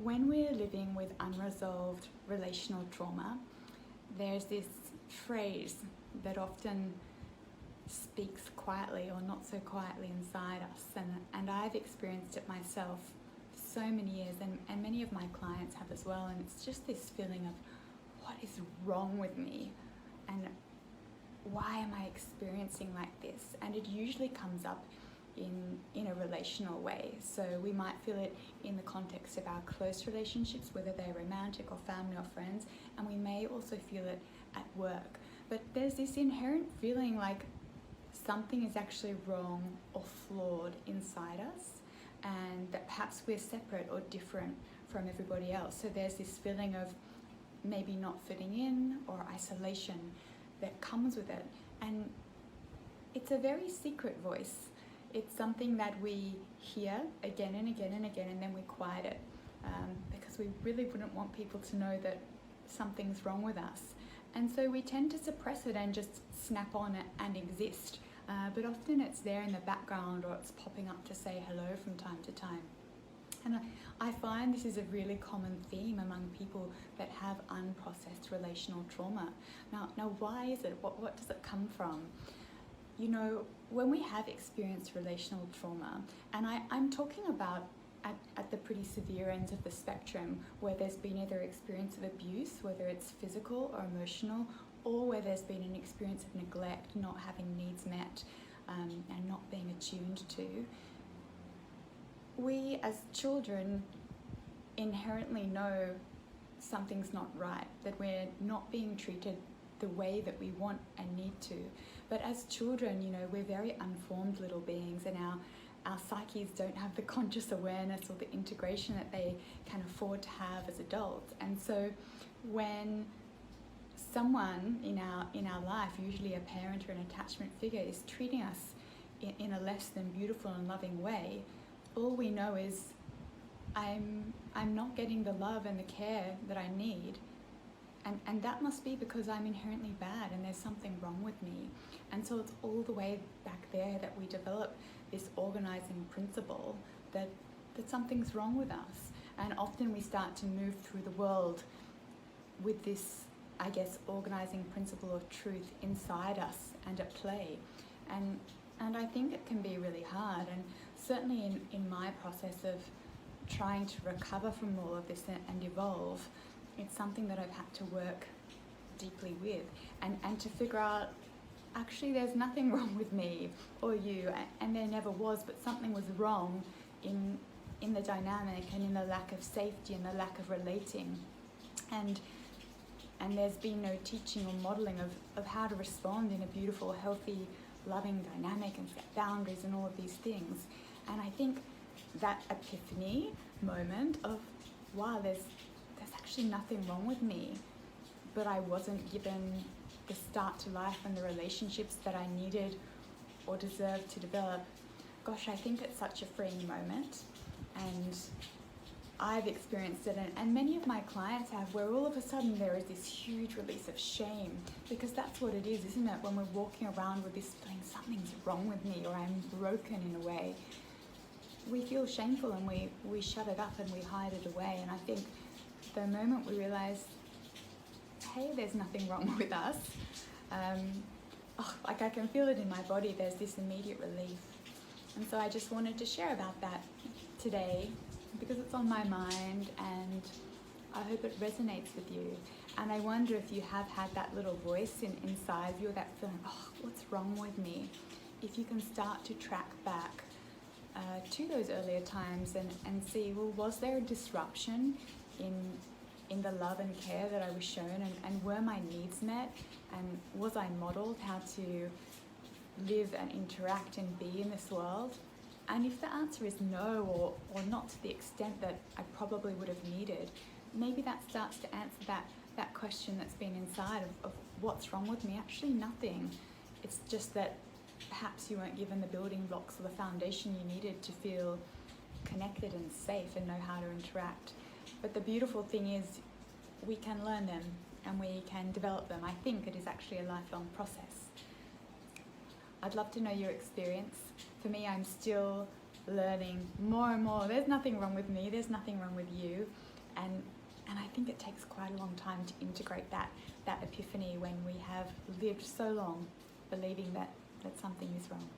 when we're living with unresolved relational trauma, there's this phrase that often speaks quietly or not so quietly inside us, and I've experienced it myself for so many years, and many of my clients have as well, and it's just this feeling of what is wrong with me and why am I experiencing like this? And it usually comes up in a relational way. So we might feel it in the context of our close relationships, whether they're romantic or family or friends, and we may also feel it at work. But there's this inherent feeling like something is actually wrong or flawed inside us, and that perhaps we're separate or different from everybody else. So there's this feeling of maybe not fitting in or isolation that comes with it. And it's a very secret voice. It's something that we hear again and again and again, and then we quiet it because we really wouldn't want people to know that something's wrong with us. And so we tend to suppress it and just snap on it and exist. But often it's there in the background, or it's popping up to say hello from time to time. And I find this is a really common theme among people that have unprocessed relational trauma. Now why is it? What does it come from? You know, when we have experienced relational trauma, and I'm talking about at the pretty severe ends of the spectrum, where there's been either experience of abuse, whether it's physical or emotional, or where there's been an experience of neglect, not having needs met, and not being attuned to. We as children inherently know something's not right, that we're not being treated the way that we want and need to. But as children, you know, we're very unformed little beings, and our psyches don't have the conscious awareness or the integration that they can afford to have as adults. And so when someone in our life, usually a parent or an attachment figure, is treating us in a less than beautiful and loving way, all we know is I'm not getting the love and the care that I need. And that must be because I'm inherently bad and there's something wrong with me. And so it's all the way back there that we develop this organizing principle that something's wrong with us. And often we start to move through the world with this, I guess, organizing principle of truth inside us and at play. And I think it can be really hard. And certainly in my process of trying to recover from all of this and evolve, it's something that I've had to work deeply with and to figure out, actually there's nothing wrong with me or you, and there never was, but something was wrong in the dynamic and in the lack of safety and the lack of relating. And there's been no teaching or modeling of how to respond in a beautiful, healthy, loving dynamic and set boundaries and all of these things. And I think that epiphany moment of, wow, there's actually nothing wrong with me, but I wasn't given the start to life and the relationships that I needed or deserved to develop. Gosh, I think it's such a freeing moment, and I've experienced it, and many of my clients have, where all of a sudden there is this huge release of shame, because that's what it is, isn't it? When we're walking around with this feeling, something's wrong with me, or I'm broken in a way, we feel shameful and we shut it up and we hide it away. And I think the moment we realize, hey, there's nothing wrong with us, like I can feel it in my body, there's this immediate relief. And so I just wanted to share about that today, because it's on my mind, and I hope it resonates with you. And I wonder if you have had that little voice inside of you, that feeling, what's wrong with me? If you can start to track back to those earlier times and see, well, was there a disruption in the love and care that I was shown, and were my needs met, and was I modeled how to live and interact and be in this world? And if the answer is no, or not to the extent that I probably would have needed, maybe that starts to answer that question that's been inside of what's wrong with me. Actually nothing. It's just that perhaps you weren't given the building blocks or the foundation you needed to feel connected and safe and know how to interact. But the beautiful thing is we can learn them and we can develop them. I think it is actually a lifelong process. I'd love to know your experience. For me, I'm still learning more and more. There's nothing wrong with me, there's nothing wrong with you. And I think it takes quite a long time to integrate that epiphany when we have lived so long believing that something is wrong.